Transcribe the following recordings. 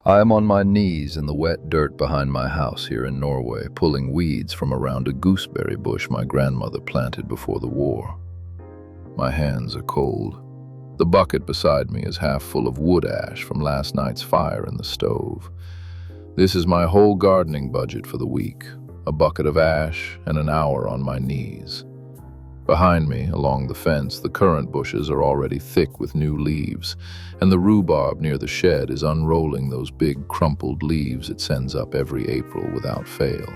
I am on my knees in the wet dirt behind my house here in Norway, pulling weeds from around a gooseberry bush my grandmother planted before the war. My hands are cold. The bucket beside me is half full of wood ash from last night's fire in the stove. This is my whole gardening budget for the week, a bucket of ash and an hour on my knees. Behind me, along the fence, the currant bushes are already thick with new leaves, and the rhubarb near the shed is unrolling those big crumpled leaves it sends up every April without fail.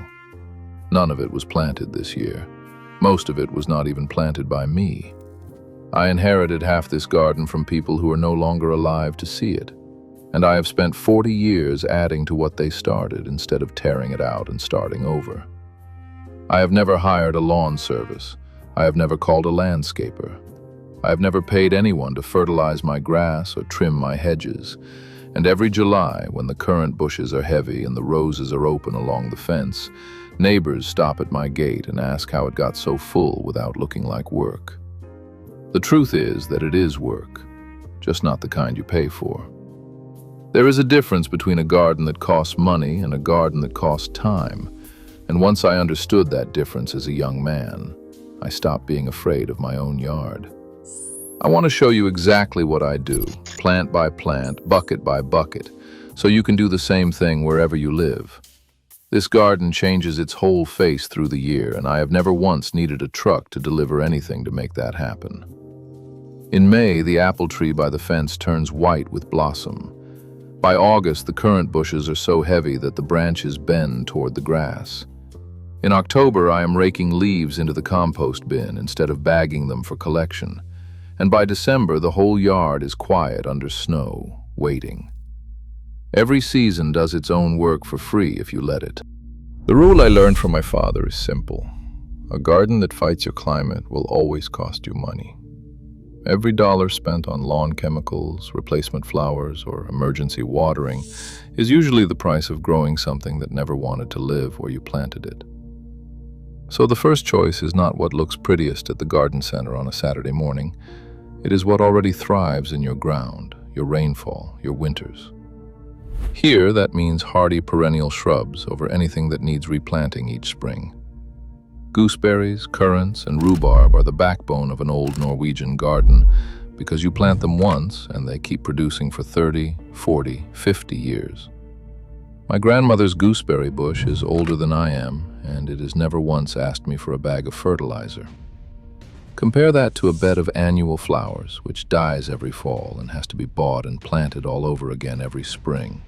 None of it was planted this year. Most of it was not even planted by me. I inherited half this garden from people who are no longer alive to see it, and I have spent 40 years adding to what they started instead of tearing it out and starting over. I have never hired a lawn service. I have never called a landscaper. I have never paid anyone to fertilize my grass or trim my hedges. And every July, when the currant bushes are heavy and the roses are open along the fence, neighbors stop at my gate and ask how it got so full without looking like work. The truth is that it is work, just not the kind you pay for. There is a difference between a garden that costs money and a garden that costs time. And once I understood that difference as a young man, I stopped being afraid of my own yard. I want to show you exactly what I do, plant by plant, bucket by bucket, so you can do the same thing wherever you live. This garden changes its whole face through the year, and I have never once needed a truck to deliver anything to make that happen. In May, the apple tree by the fence turns white with blossom. By August, the currant bushes are so heavy that the branches bend toward the grass. In October, I am raking leaves into the compost bin instead of bagging them for collection. And by December, the whole yard is quiet under snow, waiting. Every season does its own work for free if you let it. The rule I learned from my father is simple. A garden that fights your climate will always cost you money. Every dollar spent on lawn chemicals, replacement flowers, or emergency watering is usually the price of growing something that never wanted to live where you planted it. So the first choice is not what looks prettiest at the garden center on a Saturday morning. It is what already thrives in your ground, your rainfall, your winters. Here, that means hardy perennial shrubs over anything that needs replanting each spring. Gooseberries, currants, and rhubarb are the backbone of an old Norwegian garden because you plant them once and they keep producing for 30, 40, 50 years. My grandmother's gooseberry bush is older than I am, and it has never once asked me for a bag of fertilizer. Compare that to a bed of annual flowers, which dies every fall and has to be bought and planted all over again every spring.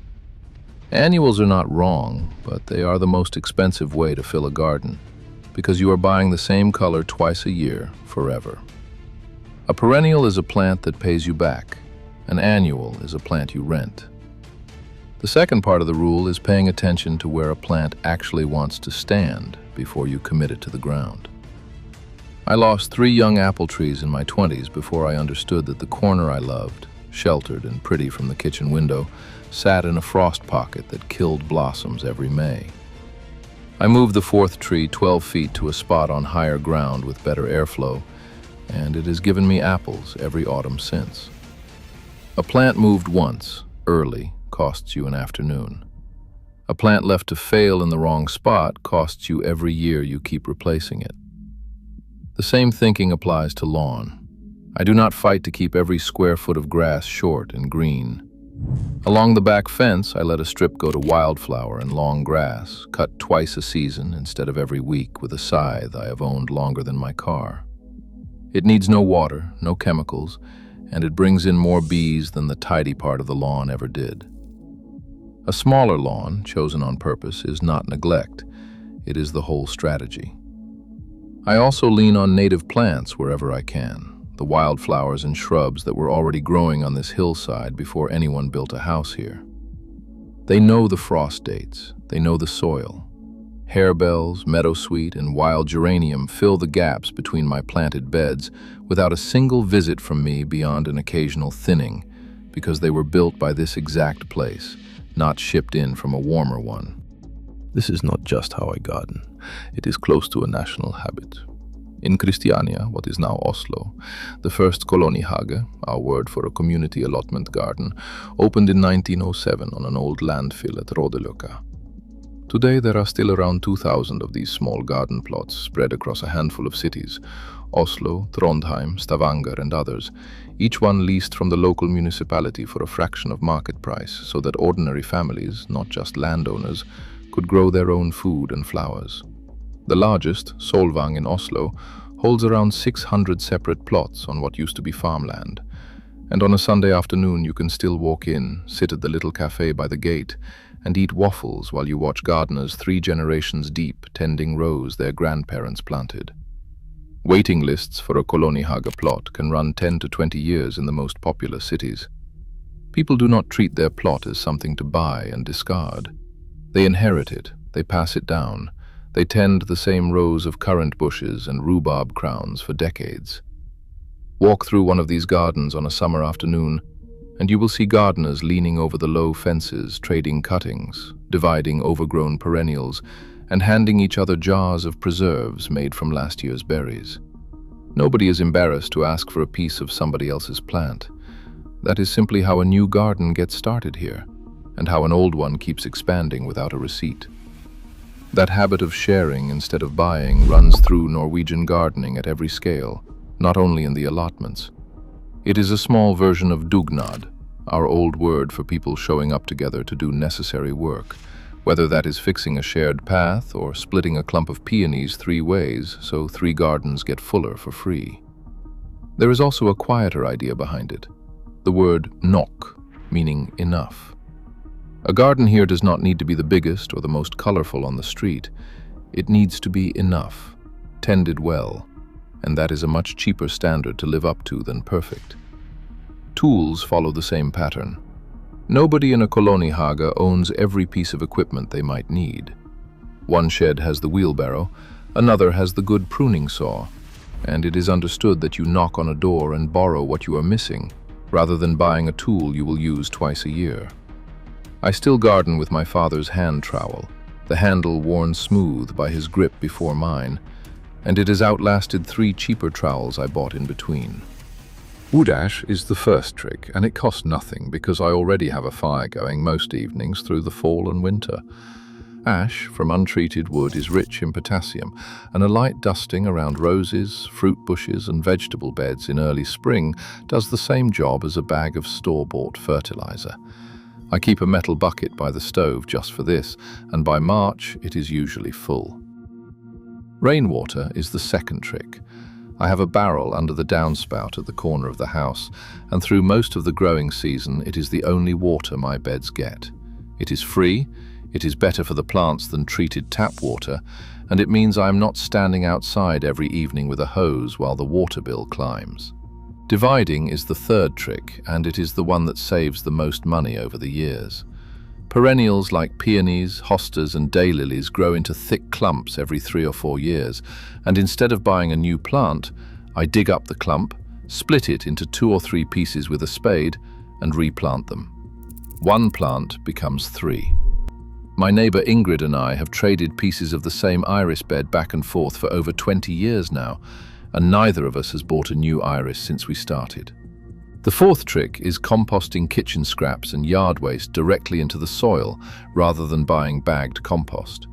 Annuals are not wrong, but they are the most expensive way to fill a garden, because you are buying the same color twice a year, forever. A perennial is a plant that pays you back. An annual is a plant you rent. The second part of the rule is paying attention to where a plant actually wants to stand before you commit it to the ground. I lost 3 young apple trees in my 20s before I understood that the corner I loved, sheltered and pretty from the kitchen window, sat in a frost pocket that killed blossoms every May. I moved the 4th tree 12 feet to a spot on higher ground with better airflow, and it has given me apples every autumn since. A plant moved once, early, costs you an afternoon. A plant left to fail in the wrong spot costs you every year you keep replacing it. The same thinking applies to lawn. I do not fight to keep every square foot of grass short and green. Along the back fence, I let a strip go to wildflower and long grass, cut twice a season instead of every week with a scythe I have owned longer than my car. It needs no water, no chemicals, and it brings in more bees than the tidy part of the lawn ever did. A smaller lawn, chosen on purpose, is not neglect. It is the whole strategy. I also lean on native plants wherever I can, the wildflowers and shrubs that were already growing on this hillside before anyone built a house here. They know the frost dates, they know the soil. Harebells, meadowsweet, and wild geranium fill the gaps between my planted beds without a single visit from me beyond an occasional thinning, because they were built by this exact place, not shipped in from a warmer one. This is not just how I garden. It is close to a national habit. In Christiania, what is now Oslo, the first kolonihage, our word for a community allotment garden, opened in 1907 on an old landfill at Rådeløkka. Today there are still around 2,000 of these small garden plots spread across a handful of cities, Oslo, Trondheim, Stavanger and others, each one leased from the local municipality for a fraction of market price so that ordinary families, not just landowners, could grow their own food and flowers. The largest, Solvang in Oslo, holds around 600 separate plots on what used to be farmland. And on a Sunday afternoon you can still walk in, sit at the little cafe by the gate, and eat waffles while you watch gardeners 3 generations deep tending rows their grandparents planted. Waiting lists for a kolonihage plot can run 10 to 20 years in the most popular cities. People do not treat their plot as something to buy and discard. They inherit it, they pass it down, they tend the same rows of currant bushes and rhubarb crowns for decades. Walk through one of these gardens on a summer afternoon, and you will see gardeners leaning over the low fences, trading cuttings, dividing overgrown perennials, and handing each other jars of preserves made from last year's berries. Nobody is embarrassed to ask for a piece of somebody else's plant. That is simply how a new garden gets started here, and how an old one keeps expanding without a receipt. That habit of sharing instead of buying runs through Norwegian gardening at every scale, not only in the allotments. It is a small version of dugnad, our old word for people showing up together to do necessary work, whether that is fixing a shared path or splitting a clump of peonies 3 ways so 3 gardens get fuller for free. There is also a quieter idea behind it, the word nok, meaning enough. A garden here does not need to be the biggest or the most colorful on the street. It needs to be enough, tended well, and that is a much cheaper standard to live up to than perfect. Tools follow the same pattern. Nobody in a kolonihage owns every piece of equipment they might need. One shed has the wheelbarrow, another has the good pruning saw, and it is understood that you knock on a door and borrow what you are missing, rather than buying a tool you will use twice a year. I still garden with my father's hand trowel, the handle worn smooth by his grip before mine, and it has outlasted 3 cheaper trowels I bought in between. Wood ash is the first trick, and it costs nothing because I already have a fire going most evenings through the fall and winter. Ash from untreated wood is rich in potassium, and a light dusting around roses, fruit bushes and vegetable beds in early spring does the same job as a bag of store-bought fertilizer. I keep a metal bucket by the stove just for this, and by March it is usually full. Rainwater is the second trick. I have a barrel under the downspout at the corner of the house, and through most of the growing season it is the only water my beds get. It is free, it is better for the plants than treated tap water, and it means I am not standing outside every evening with a hose while the water bill climbs. Dividing is the third trick, and it is the one that saves the most money over the years. Perennials like peonies, hostas and daylilies grow into thick clumps every 3 or 4 years, and instead of buying a new plant, I dig up the clump, split it into 2 or 3 pieces with a spade, and replant them. 1 plant becomes 3. My neighbor Ingrid and I have traded pieces of the same iris bed back and forth for over 20 years now, and neither of us has bought a new iris since we started. The fourth trick is composting kitchen scraps and yard waste directly into the soil rather than buying bagged compost.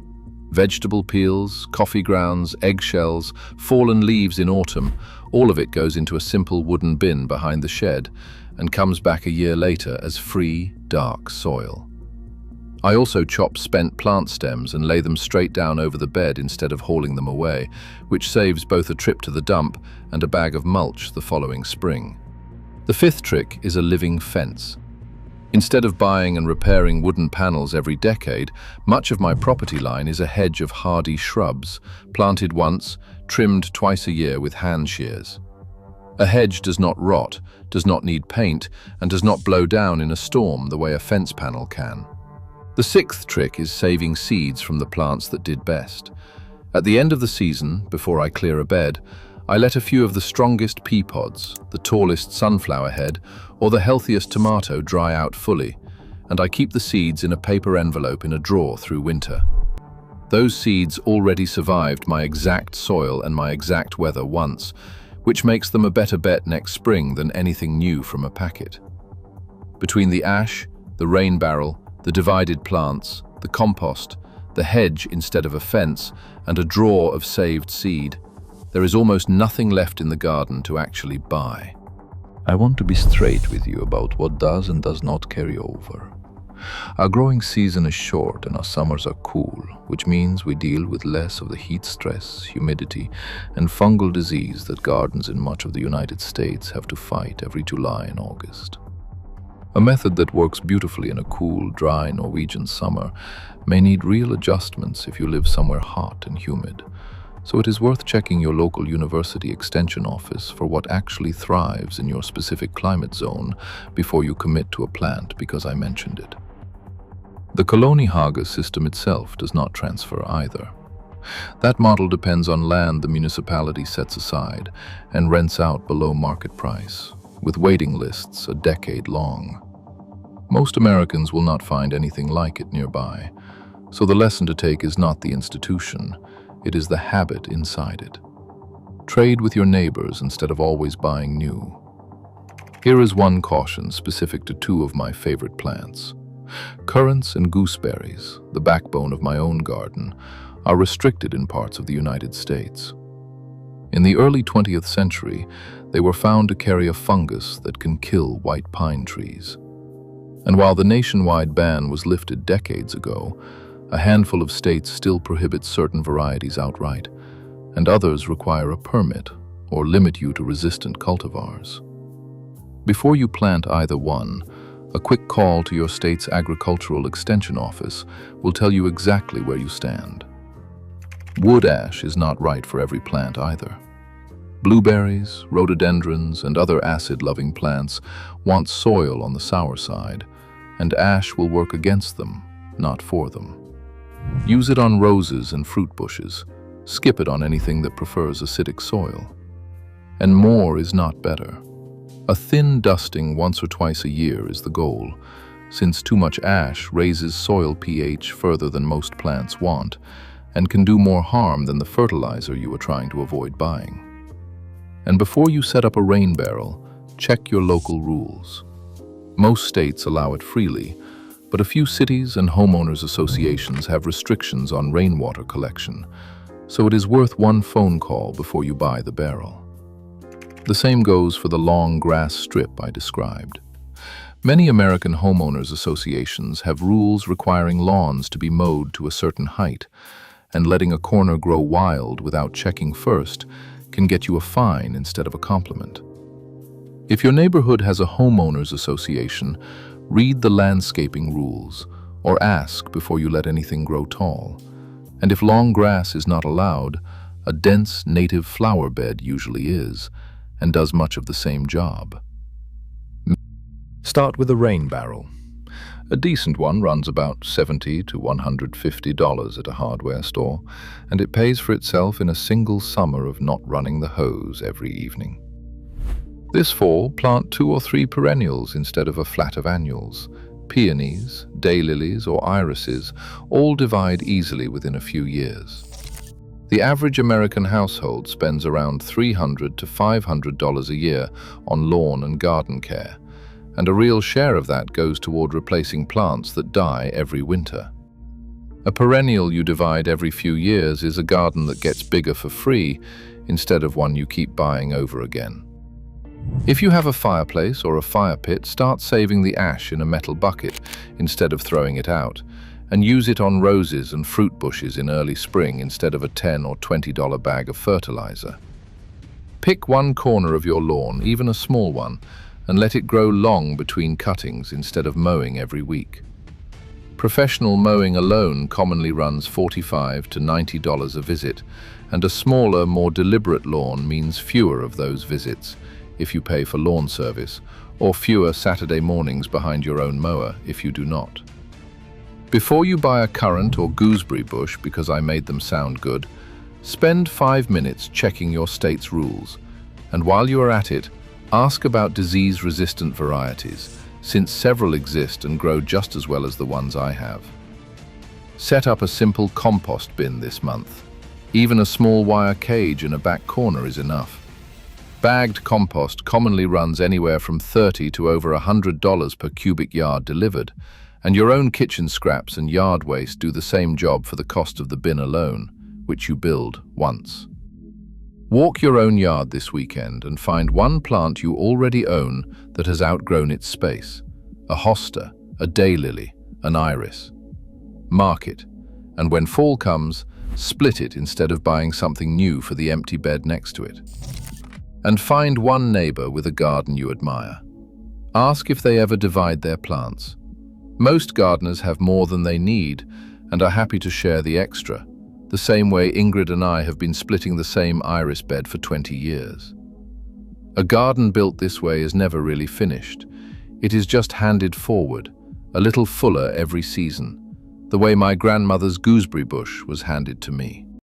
Vegetable peels, coffee grounds, eggshells, fallen leaves in autumn, all of it goes into a simple wooden bin behind the shed and comes back a year later as free, dark soil. I also chop spent plant stems and lay them straight down over the bed instead of hauling them away, which saves both a trip to the dump and a bag of mulch the following spring. The fifth trick is a living fence. Instead of buying and repairing wooden panels every decade, much of my property line is a hedge of hardy shrubs, planted once, trimmed twice a year with hand shears. A hedge does not rot, does not need paint, and does not blow down in a storm the way a fence panel can. The sixth trick is saving seeds from the plants that did best. At the end of the season, before I clear a bed, I let a few of the strongest pea pods, the tallest sunflower head, or the healthiest tomato dry out fully, and I keep the seeds in a paper envelope in a drawer through winter. Those seeds already survived my exact soil and my exact weather once, which makes them a better bet next spring than anything new from a packet. Between the ash, the rain barrel, the divided plants, the compost, the hedge instead of a fence, and a drawer of saved seed, there is almost nothing left in the garden to actually buy. I want to be straight with you about what does and does not carry over. Our growing season is short and our summers are cool, which means we deal with less of the heat stress, humidity, and fungal disease that gardens in much of the United States have to fight every July and August. A method that works beautifully in a cool, dry Norwegian summer may need real adjustments if you live somewhere hot and humid. So it is worth checking your local university extension office for what actually thrives in your specific climate zone before you commit to a plant because I mentioned it. The Kolonihage system itself does not transfer either. That model depends on land the municipality sets aside and rents out below market price, with waiting lists a decade long. Most Americans will not find anything like it nearby, so the lesson to take is not the institution, it is the habit inside it. Trade with your neighbors instead of always buying new. Here is one caution specific to two of my favorite plants. Currants and gooseberries, the backbone of my own garden, are restricted in parts of the United States. In the early 20th century, they were found to carry a fungus that can kill white pine trees. And while the nationwide ban was lifted decades ago, a handful of states still prohibit certain varieties outright, and others require a permit or limit you to resistant cultivars. Before you plant either one, a quick call to your state's agricultural extension office will tell you exactly where you stand. Wood ash is not right for every plant either. Blueberries, rhododendrons, and other acid-loving plants want soil on the sour side, and ash will work against them, not for them. Use it on roses and fruit bushes. Skip it on anything that prefers acidic soil. And more is not better. A thin dusting once or twice a year is the goal, since too much ash raises soil pH further than most plants want, and can do more harm than the fertilizer you are trying to avoid buying. And before you set up a rain barrel, check your local rules. Most states allow it freely, but a few cities and homeowners associations have restrictions on rainwater collection, so it is worth one phone call before you buy the barrel. The same goes for the long grass strip I described. Many American homeowners associations have rules requiring lawns to be mowed to a certain height, and letting a corner grow wild without checking first can get you a fine instead of a compliment. If your neighborhood has a homeowners association, read the landscaping rules or ask before you let anything grow tall. And if long grass is not allowed, a dense native flower bed usually is, and does much of the same job. Start with a rain barrel. A decent one runs about $70 to $150 at a hardware store, and it pays for itself in a single summer of not running the hose every evening. This fall, plant 2 or 3 perennials instead of a flat of annuals. Peonies, daylilies, or irises all divide easily within a few years. The average American household spends around $300 to $500 a year on lawn and garden care, and a real share of that goes toward replacing plants that die every winter. A perennial you divide every few years is a garden that gets bigger for free instead of one you keep buying over again. If you have a fireplace or a fire pit, start saving the ash in a metal bucket instead of throwing it out, and use it on roses and fruit bushes in early spring instead of a $10 or $20 bag of fertilizer. Pick one corner of your lawn, even a small one, and let it grow long between cuttings instead of mowing every week. Professional mowing alone commonly runs $45 to $90 a visit, and a smaller, more deliberate lawn means fewer of those visits if you pay for lawn service, or fewer Saturday mornings behind your own mower if you do not. Before you buy a currant or gooseberry bush because I made them sound good, spend 5 minutes checking your state's rules, and while you are at it, ask about disease-resistant varieties, since several exist and grow just as well as the ones I have. Set up a simple compost bin this month. Even a small wire cage in a back corner is enough. Bagged compost commonly runs anywhere from $30 to over $100 per cubic yard delivered, and your own kitchen scraps and yard waste do the same job for the cost of the bin alone, which you build once. Walk your own yard this weekend and find one plant you already own that has outgrown its space. A hosta, a daylily, an iris. Mark it, and when fall comes, split it instead of buying something new for the empty bed next to it. And find one neighbor with a garden you admire. Ask if they ever divide their plants. Most gardeners have more than they need and are happy to share the extra, the same way Ingrid and I have been splitting the same iris bed for 20 years. A garden built this way is never really finished. It is just handed forward, a little fuller every season, the way my grandmother's gooseberry bush was handed to me.